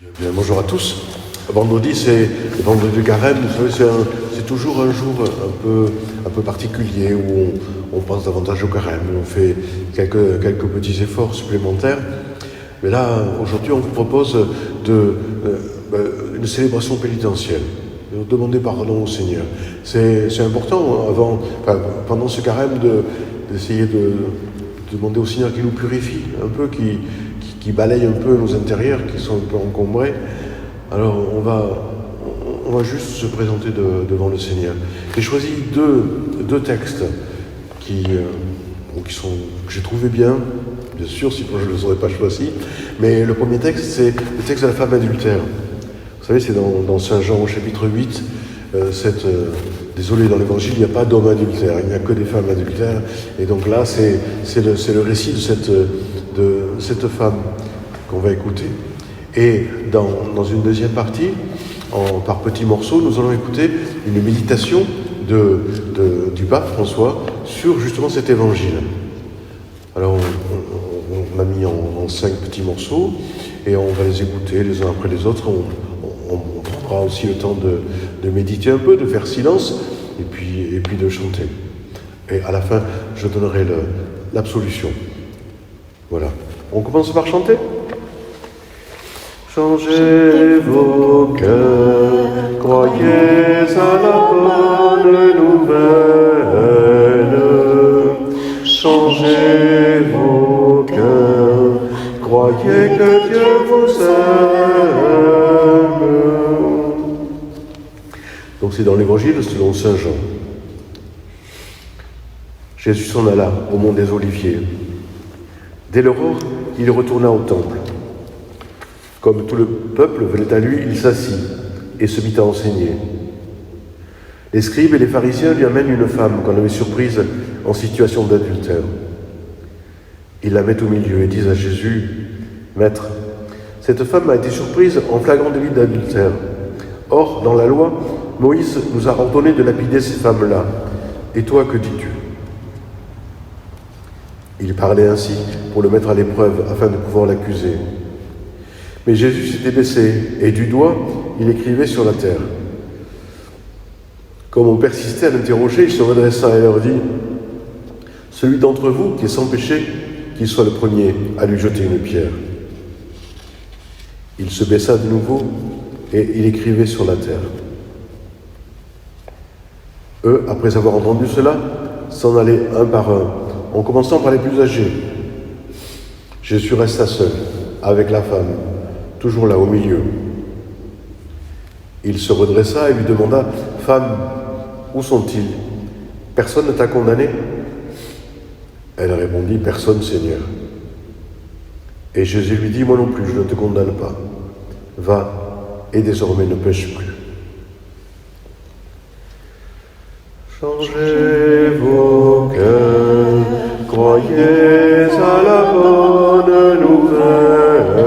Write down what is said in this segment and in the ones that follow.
Bien, bonjour à tous. Vendredi, c'est le vendredi de carême. Vous savez, c'est toujours un jour un peu particulier où on pense davantage au carême, où on fait quelques petits efforts supplémentaires. Mais là, aujourd'hui, on vous propose une célébration pénitentielle. Demander pardon au Seigneur. C'est important pendant ce carême d'essayer de demander au Seigneur qu'il nous purifie un peu, qui balaye un peu nos intérieurs qui sont un peu encombrés. Alors on va juste se présenter devant le Seigneur. J'ai choisi deux textes que j'ai trouvé bien sûr, sinon je ne les aurais pas choisis. Mais le premier texte, c'est le texte de la femme adultère. Vous savez, c'est dans Saint Jean au chapitre 8. Désolé, dans l'évangile, il n'y a pas d'homme adultère, il n'y a que des femmes adultères. Et donc là, c'est le récit de cette femme qu'on va écouter. Et dans une deuxième partie, par petits morceaux, nous allons écouter une méditation du pape François sur justement cet évangile. Alors on a mis en 5 petits morceaux et on va les écouter les uns après les autres. On prendra aussi le temps de méditer un peu, de faire silence et puis de chanter. Et à la fin, je donnerai l'absolution. Voilà. On commence par chanter. Changez vos cœurs, croyez à la bonne nouvelle. Changez vos cœurs, croyez que Dieu vous aime. Donc c'est dans l'évangile selon Saint Jean. Jésus s'en alla au mont des Oliviers. Dès l'aurore, il retourna au temple. Comme tout le peuple venait à lui, il s'assit et se mit à enseigner. Les scribes et les pharisiens lui amènent une femme qu'on avait surprise en situation d'adultère. Ils la mettent au milieu et disent à Jésus, « Maître, cette femme a été surprise en flagrant délit d'adultère. Or, dans la loi, Moïse nous a ordonné de lapider ces femmes-là. Et toi, que dis-tu » Il parlait ainsi pour le mettre à l'épreuve afin de pouvoir l'accuser. Mais Jésus s'était baissé et du doigt, il écrivait sur la terre. Comme on persistait à l'interroger, il se redressa et leur dit « Celui d'entre vous qui est sans péché, qu'il soit le premier à lui jeter une pierre. » Il se baissa de nouveau et il écrivait sur la terre. Eux, après avoir entendu cela, s'en allaient un par un, en commençant par les plus âgés. Jésus resta seul, avec la femme, toujours là au milieu. Il se redressa et lui demanda « Femme, où sont-ils? Personne ne t'a condamné ?» Elle répondit « Personne, Seigneur. » Et Jésus lui dit « Moi non plus, je ne te condamne pas. Va et désormais ne pêche plus. » Changez vos cœurs, croyez à la bonne nouvelle.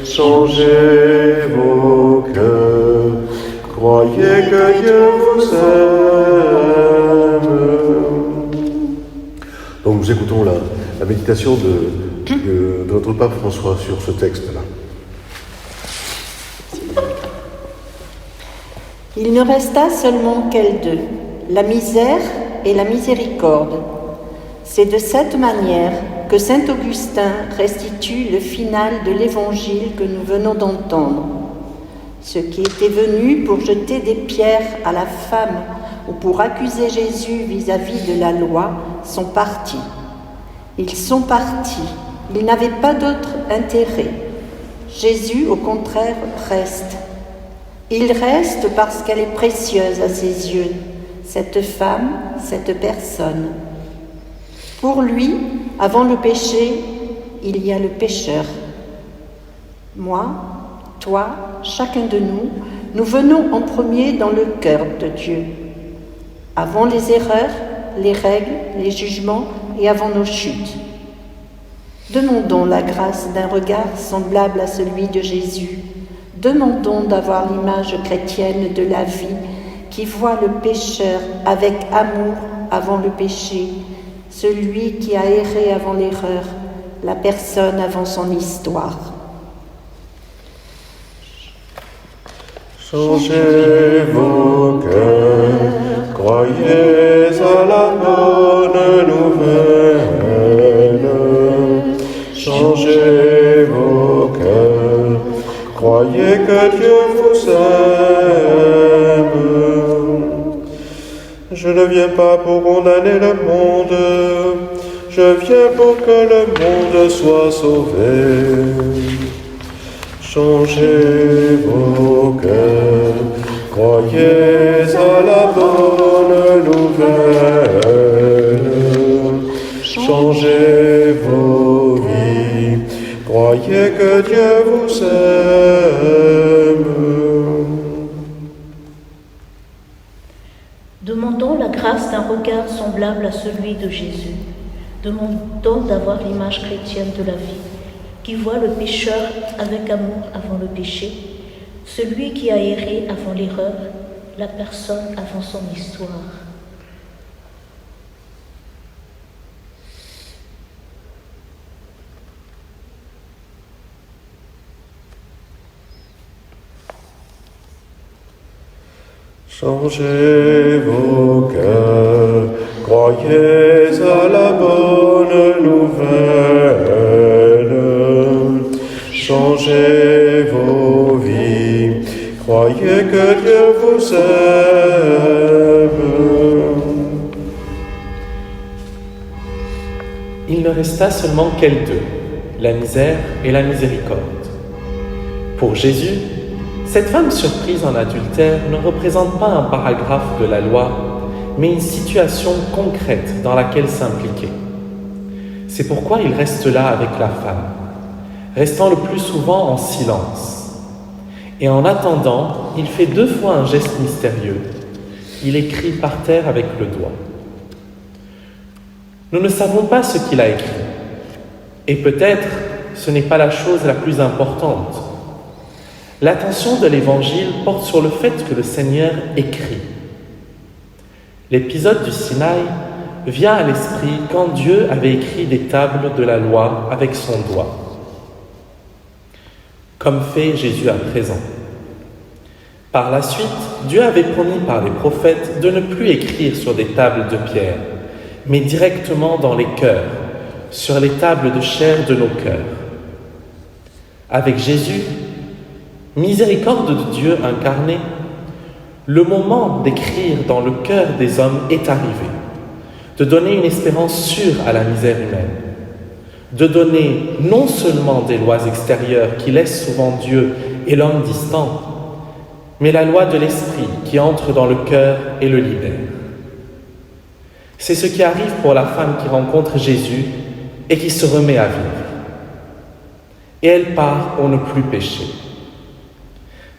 Changez vos cœurs, croyez que Dieu vous aime. Donc nous écoutons la méditation de notre pape François sur ce texte-là. Il ne resta seulement qu'elles deux, la misère et la miséricorde. C'est de cette manière que saint Augustin restitue le final de l'évangile que nous venons d'entendre. Ceux qui étaient venus pour jeter des pierres à la femme ou pour accuser Jésus vis-à-vis de la loi sont partis. Ils sont partis, ils n'avaient pas d'autre intérêt. Jésus, au contraire, reste. Il reste parce qu'elle est précieuse à ses yeux, cette femme, cette personne. Pour lui, avant le péché, il y a le pécheur. Moi, toi, chacun de nous, nous venons en premier dans le cœur de Dieu. Avant les erreurs, les règles, les jugements et avant nos chutes. Demandons la grâce d'un regard semblable à celui de Jésus. Demandons d'avoir l'image chrétienne de la vie qui voit le pécheur avec amour avant le péché, celui qui a erré avant l'erreur, la personne avant son histoire. Changez vos cœurs, croyez à la bonne nouvelle. Changez vos cœurs, croyez que Dieu vous aime. Je ne viens pas pour condamner le monde, je viens pour que le monde soit sauvé. Changez vos cœurs, croyez à la bonne nouvelle. Changez vos vies, croyez que Dieu vous aime. Demandons la grâce d'un regard semblable à celui de Jésus. Demandons d'avoir l'image chrétienne de la vie, qui voit le pécheur avec amour avant le péché, celui qui a erré avant l'erreur, la personne avant son histoire. Changez vos cœurs, croyez à la bonne nouvelle. Changez vos vies, croyez que Dieu vous aime. Il ne resta seulement qu'elles deux, la misère et la miséricorde. Pour Jésus, cette femme surprise en adultère ne représente pas un paragraphe de la loi, mais une situation concrète dans laquelle s'impliquer. C'est pourquoi il reste là avec la femme, restant le plus souvent en silence. Et en attendant, il fait 2 fois un geste mystérieux. Il écrit par terre avec le doigt. Nous ne savons pas ce qu'il a écrit. Et peut-être ce n'est pas la chose la plus importante. L'attention de l'Évangile porte sur le fait que le Seigneur écrit. L'épisode du Sinaï vient à l'esprit quand Dieu avait écrit des tables de la loi avec son doigt, comme fait Jésus à présent. Par la suite, Dieu avait promis par les prophètes de ne plus écrire sur des tables de pierre, mais directement dans les cœurs, sur les tables de chair de nos cœurs. Avec Jésus, miséricorde de Dieu incarné, le moment d'écrire dans le cœur des hommes est arrivé, de donner une espérance sûre à la misère humaine, de donner non seulement des lois extérieures qui laissent souvent Dieu et l'homme distants, mais la loi de l'esprit qui entre dans le cœur et le libère. C'est ce qui arrive pour la femme qui rencontre Jésus et qui se remet à vivre. Et elle part pour ne plus pécher.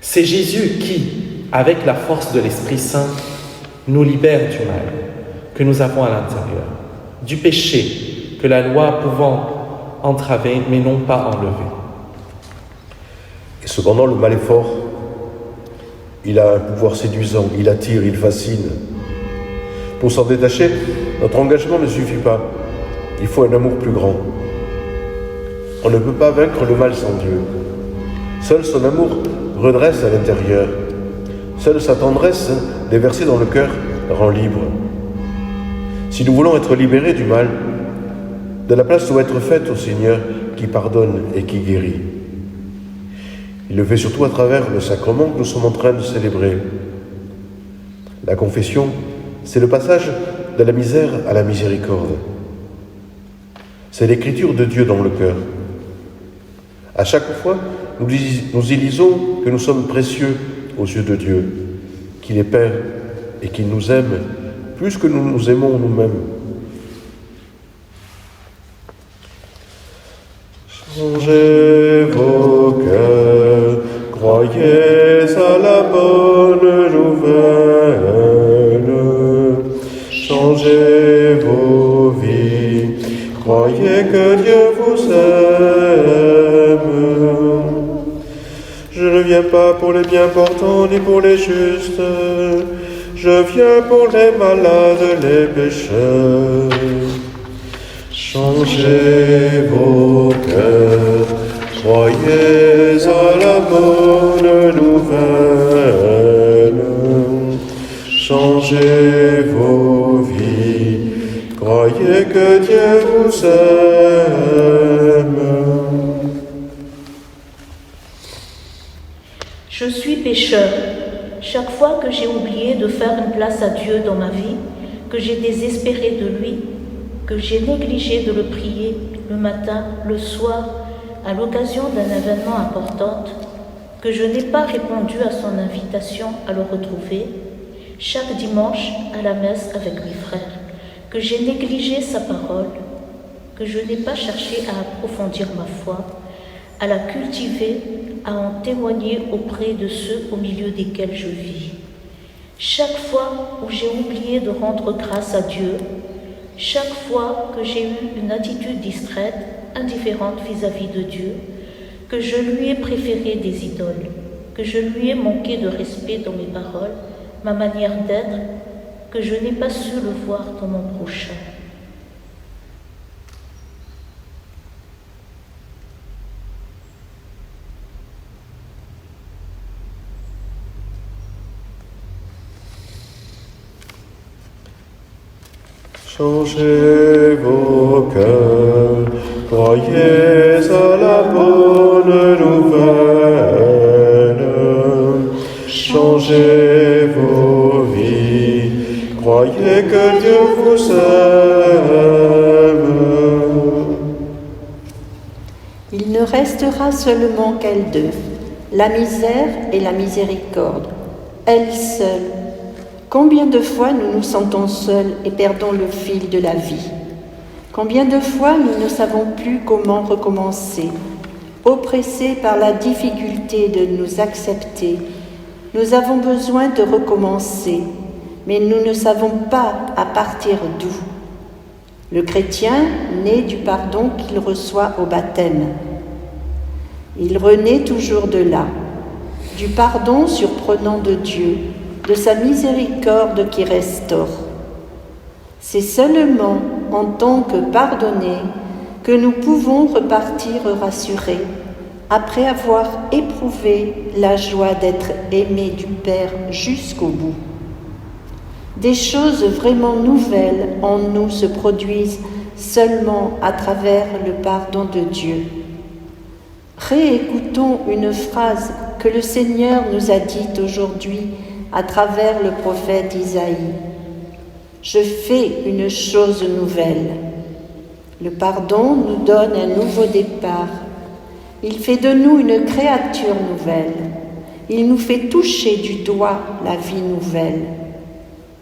C'est Jésus qui, avec la force de l'Esprit Saint, nous libère du mal que nous avons à l'intérieur, du péché que la loi pouvant entraver mais non pas enlever. Et cependant, le mal est fort. Il a un pouvoir séduisant, il attire, il fascine. Pour s'en détacher, notre engagement ne suffit pas. Il faut un amour plus grand. On ne peut pas vaincre le mal sans Dieu. Seul son amour redresse à l'intérieur. Seule sa tendresse, déversée dans le cœur, rend libre. Si nous voulons être libérés du mal, de la place doit être faite au Seigneur qui pardonne et qui guérit. Il le fait surtout à travers le sacrement que nous sommes en train de célébrer. La confession, c'est le passage de la misère à la miséricorde. C'est l'écriture de Dieu dans le cœur. À chaque fois, nous y lisons que nous sommes précieux aux yeux de Dieu, qu'il est Père et qu'il nous aime plus que nous nous aimons nous-mêmes. Changez vos cœurs, croyez à la bonne nouvelle. Changez vos vies, croyez que Dieu vous aime. Je ne viens pas pour les bien portants ni pour les justes, je viens pour les malades, les pécheurs. Changez vos cœurs, croyez à la bonne nouvelle. et que Dieu vous aime. Je suis pécheur. Chaque fois que j'ai oublié de faire une place à Dieu dans ma vie, que j'ai désespéré de lui, que j'ai négligé de le prier le matin, le soir, à l'occasion d'un événement important, que je n'ai pas répondu à son invitation à le retrouver, chaque dimanche à la messe avec mes frères, que j'ai négligé sa parole, que je n'ai pas cherché à approfondir ma foi, à la cultiver, à en témoigner auprès de ceux au milieu desquels je vis. Chaque fois où j'ai oublié de rendre grâce à Dieu, chaque fois que j'ai eu une attitude distraite, indifférente vis-à-vis de Dieu, que je lui ai préféré des idoles, que je lui ai manqué de respect dans mes paroles, ma manière d'être, que je n'ai pas su le voir dans mon prochain. Changez vos cœurs, croyez à la bonne nouvelle. Changez vos vies, croyez que Dieu vous aime. Il ne restera seulement qu'elles deux, la misère et la miséricorde, elles seules. Combien de fois nous nous sentons seuls et perdons le fil de la vie? Combien de fois nous ne savons plus comment recommencer? Oppressés par la difficulté de nous accepter, nous avons besoin de recommencer, mais nous ne savons pas à partir d'où. Le chrétien naît du pardon qu'il reçoit au baptême. Il renaît toujours de là, du pardon surprenant de Dieu, de sa miséricorde qui restaure. C'est seulement en tant que pardonnés que nous pouvons repartir rassurés, après avoir éprouvé la joie d'être aimés du Père jusqu'au bout. Des choses vraiment nouvelles en nous se produisent seulement à travers le pardon de Dieu. Réécoutons une phrase que le Seigneur nous a dite aujourd'hui à travers le prophète Isaïe. Je fais une chose nouvelle. Le pardon nous donne un nouveau départ. Il fait de nous une créature nouvelle. Il nous fait toucher du doigt la vie nouvelle.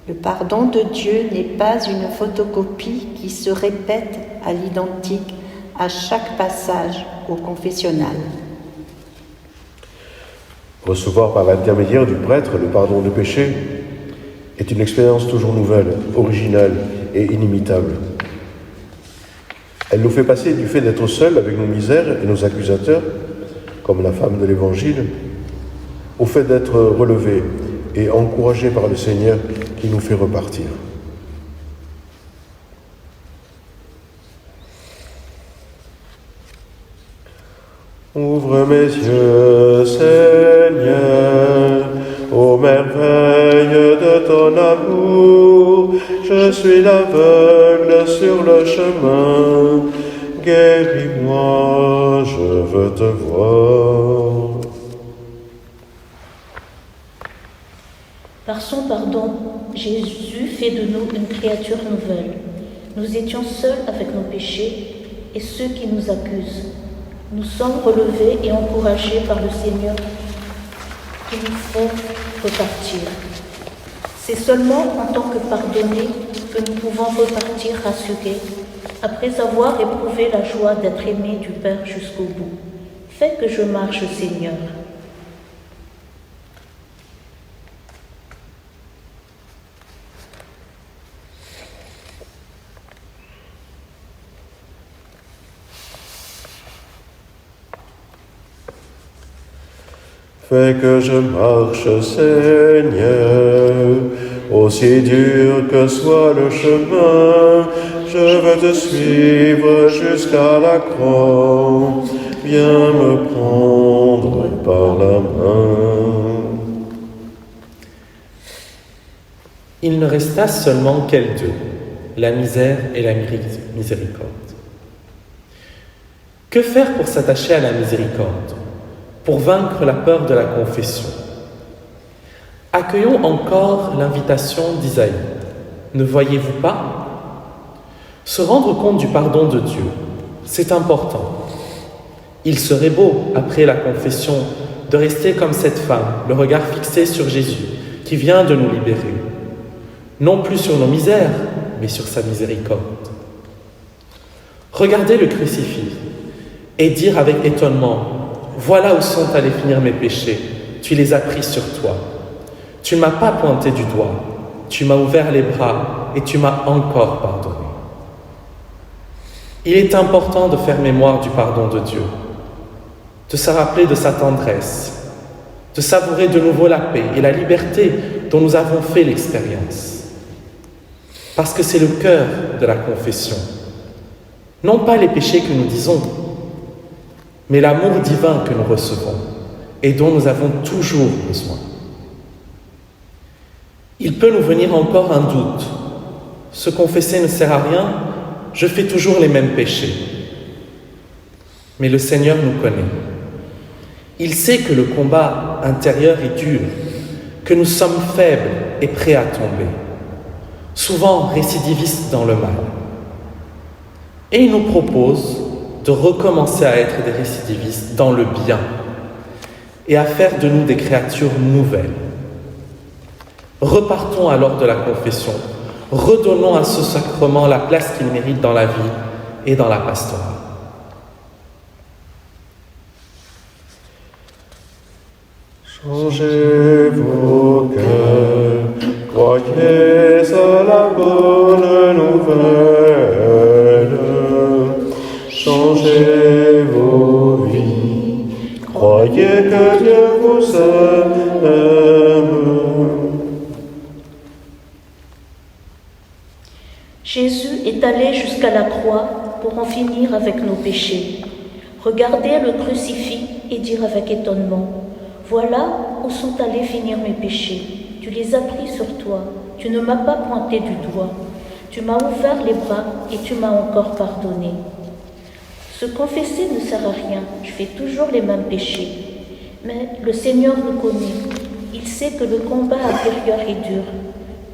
Le pardon de Dieu n'est pas une photocopie qui se répète à l'identique à chaque passage au confessionnal. Recevoir par l'intermédiaire du prêtre le pardon de péché est une expérience toujours nouvelle, originale et inimitable. Elle nous fait passer du fait d'être seuls avec nos misères et nos accusateurs, comme la femme de l'Évangile, au fait d'être relevés et encouragés par le Seigneur qui nous fait repartir. Ouvre mes yeux, Seigneur, aux merveilles de ton amour. Je suis l'aveugle sur le chemin. Guéris-moi, je veux te voir. Par son pardon, Jésus fait de nous une créature nouvelle. Nous étions seuls avec nos péchés et ceux qui nous accusent. Nous sommes relevés et encouragés par le Seigneur qui nous fait repartir. C'est seulement en tant que pardonnés que nous pouvons repartir rassurés, après avoir éprouvé la joie d'être aimés du Père jusqu'au bout. Fais que je marche, Seigneur. Fais que je marche, Seigneur, aussi dur que soit le chemin, je veux te suivre jusqu'à la croix, viens me prendre par la main. Il ne resta seulement qu'elles deux, la misère et la miséricorde. Que faire pour s'attacher à la miséricorde, pour vaincre la peur de la confession? Accueillons encore l'invitation d'Isaïe. Ne voyez-vous pas? Se rendre compte du pardon de Dieu, c'est important. Il serait beau, après la confession, de rester comme cette femme, le regard fixé sur Jésus, qui vient de nous libérer. Non plus sur nos misères, mais sur sa miséricorde. Regardez le crucifix et dire avec étonnement, « Voilà où sont allés finir mes péchés, tu les as pris sur toi. Tu ne m'as pas pointé du doigt, tu m'as ouvert les bras et tu m'as encore pardonné. » Il est important de faire mémoire du pardon de Dieu, de se rappeler de sa tendresse, de savourer de nouveau la paix et la liberté dont nous avons fait l'expérience. Parce que c'est le cœur de la confession. Non pas les péchés que nous disons, mais l'amour divin que nous recevons et dont nous avons toujours besoin. Il peut nous venir encore un doute. Se confesser ne sert à rien, je fais toujours les mêmes péchés. Mais le Seigneur nous connaît. Il sait que le combat intérieur est dur, que nous sommes faibles et prêts à tomber, souvent récidivistes dans le mal. Et il nous propose de recommencer à être des récidivistes dans le bien et à faire de nous des créatures nouvelles. Repartons alors de la confession, redonnons à ce sacrement la place qu'il mérite dans la vie et dans la pastorale. Changez vos cœurs, croyez à la bonne nouvelle. Changez vos vies, croyez que Dieu vous aime. Jésus est allé jusqu'à la croix pour en finir avec nos péchés. Regardez le crucifix et dire avec étonnement, « Voilà où sont allés finir mes péchés. Tu les as pris sur toi. Tu ne m'as pas pointé du doigt. Tu m'as ouvert les bras et tu m'as encore pardonné. » Se confesser ne sert à rien. Je fais toujours les mêmes péchés. Mais le Seigneur nous connaît. Il sait que le combat intérieur est dur,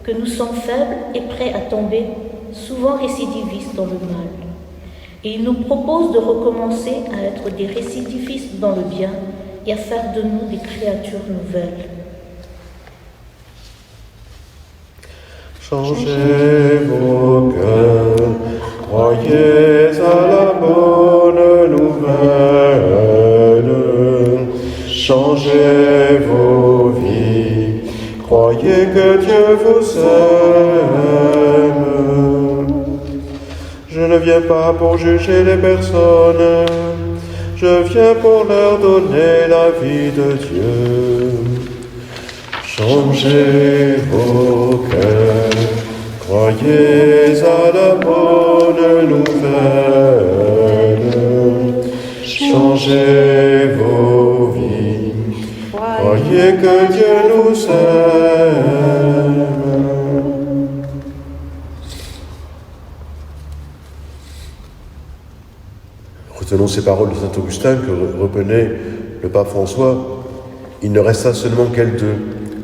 que nous sommes faibles et prêts à tomber, souvent récidivistes dans le mal. Et il nous propose de recommencer à être des récidivistes dans le bien et à faire de nous des créatures nouvelles. Changez vos cœurs, croyez à la bonne nouvelle. Changez vos vies, croyez que Dieu vous aime. Je ne viens pas pour juger les personnes, je viens pour leur donner la vie de Dieu. Changez vos cœurs, croyez à la bonne nouvelle. Changez vos vies, croyez que Dieu nous aime. Retenons ces paroles de saint Augustin que reprenait le pape François. Il ne resta seulement qu'elles deux,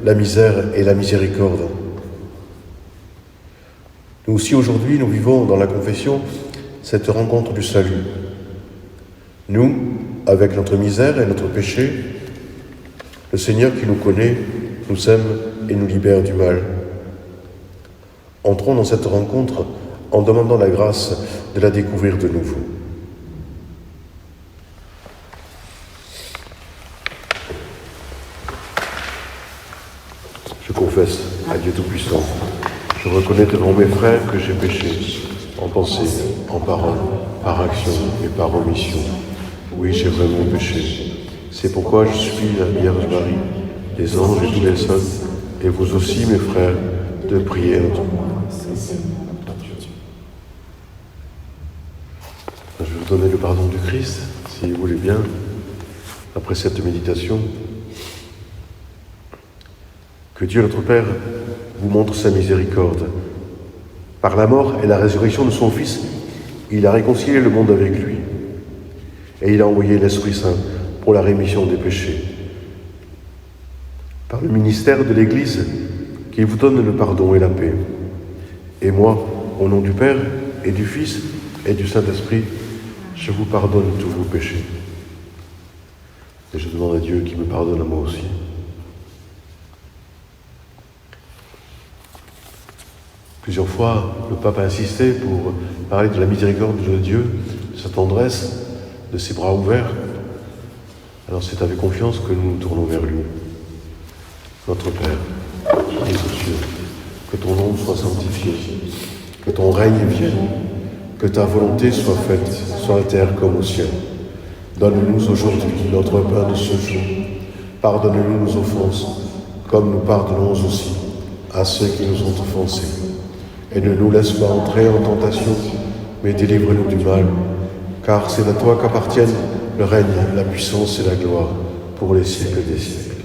la misère et la miséricorde. Nous aussi aujourd'hui, nous vivons dans la confession cette rencontre du salut. Nous, avec notre misère et notre péché, le Seigneur qui nous connaît, nous aime et nous libère du mal. Entrons dans cette rencontre en demandant la grâce de la découvrir de nouveau. Je confesse à Dieu Tout-Puissant, je reconnais devant mes frères que j'ai péché, en pensée, en parole, par action et par omission. Oui, j'ai vraiment péché. C'est pourquoi je supplie la Vierge Marie, les anges et tous les saints, et vous aussi, mes frères, de prier entre moi. Je vais vous donner le pardon du Christ, si vous voulez bien, après cette méditation. Que Dieu notre Père vous montre sa miséricorde, Par la mort et la résurrection de son Fils, il a réconcilié le monde avec lui. Et il a envoyé l'Esprit Saint pour la rémission des péchés. Par le ministère de l'Église, qu'il vous donne le pardon et la paix. Et moi, au nom du Père et du Fils et du Saint-Esprit, je vous pardonne tous vos péchés. Et je demande à Dieu qu'il me pardonne à moi aussi. Plusieurs fois, le pape a insisté pour parler de la miséricorde de Dieu, de sa tendresse, de ses bras ouverts. Alors c'est avec confiance que nous nous tournons vers lui. Notre Père, qui es aux cieux, que ton nom soit sanctifié, que ton règne vienne, que ta volonté soit faite sur la terre comme au ciel. Donne-nous aujourd'hui notre pain de ce jour. Pardonne-nous nos offenses, comme nous pardonnons aussi à ceux qui nous ont offensés. Et ne nous laisse pas entrer en tentation, mais délivre-nous du mal, car c'est à toi qu'appartiennent le règne, la puissance et la gloire pour les siècles des siècles.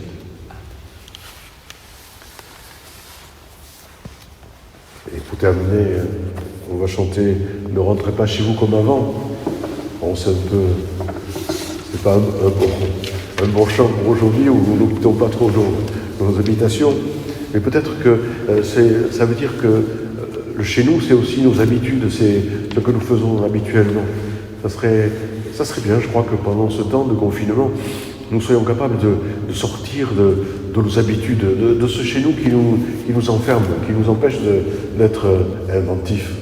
Et pour terminer, on va chanter « Ne rentrez pas chez vous comme avant ». Bon, c'est un peu... c'est pas un bon chant pour aujourd'hui, où nous ne quittons pas trop nos habitations, mais peut-être que ça veut dire que le chez nous, c'est aussi nos habitudes, c'est ce que nous faisons habituellement. Ça serait bien, je crois, que pendant ce temps de confinement, nous soyons capables de sortir de nos habitudes, de ce chez nous qui nous enferme, qui nous empêche d'être inventifs.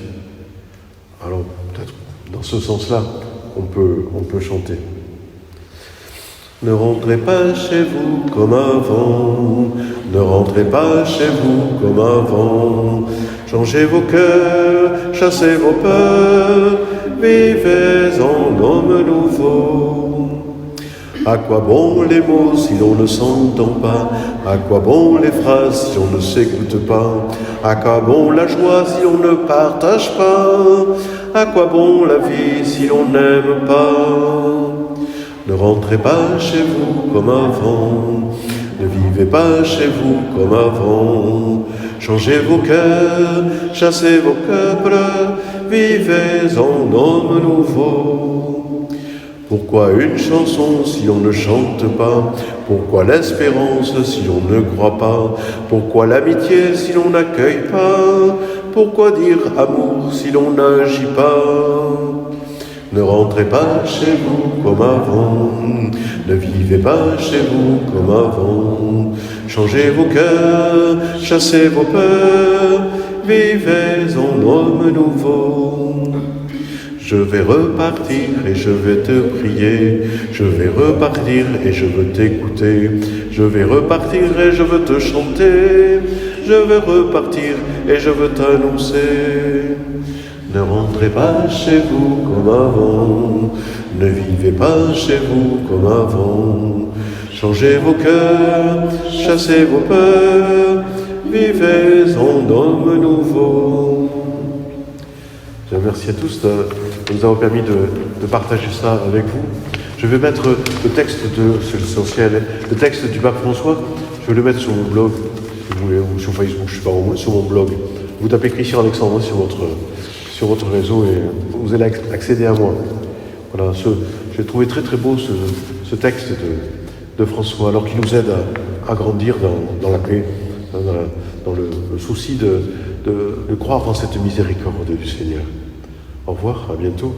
Alors, peut-être, dans ce sens-là, on peut chanter. Ne rentrez pas chez vous comme avant, ne rentrez pas chez vous comme avant. Changez vos cœurs, chassez vos peurs, vivez en homme nouveau. À quoi bon les mots si l'on ne s'entend pas? À quoi bon les phrases si on ne s'écoute pas? À quoi bon la joie si l'on ne partage pas? À quoi bon la vie si l'on n'aime pas? Ne rentrez pas chez vous comme avant, ne vivez pas chez vous comme avant. Changez vos cœurs, chassez vos peuples, vivez en homme nouveau. Pourquoi une chanson si on ne chante pas? Pourquoi l'espérance si on ne croit pas? Pourquoi l'amitié si l'on n'accueille pas? Pourquoi dire amour si l'on n'agit pas? Ne rentrez pas chez vous comme avant, ne vivez pas chez vous comme avant. Changez vos cœurs, chassez vos peurs, vivez en homme nouveau. Je vais repartir et je vais te prier, je vais repartir et je veux t'écouter. Je vais repartir et je veux te chanter, je vais repartir et je veux t'annoncer. Ne rentrez pas chez vous comme avant, ne vivez pas chez vous comme avant. Changez vos cœurs, chassez vos peurs, vivez en homme nouveau. Je remercie à tous de nous avoir permis de partager ça avec vous. Je vais mettre le texte c'est l'essentiel, le texte du pape François, je vais le mettre sur mon blog, si vous voulez, ou sur Facebook, je sais pas, sur mon blog. Vous tapez Christian Alexandre sur votre réseau et vous allez accéder à moi. Voilà, j'ai trouvé très très beau ce texte de François, alors qu'il nous aide à grandir dans la paix, dans le souci de croire en cette miséricorde du Seigneur. Au revoir, à bientôt.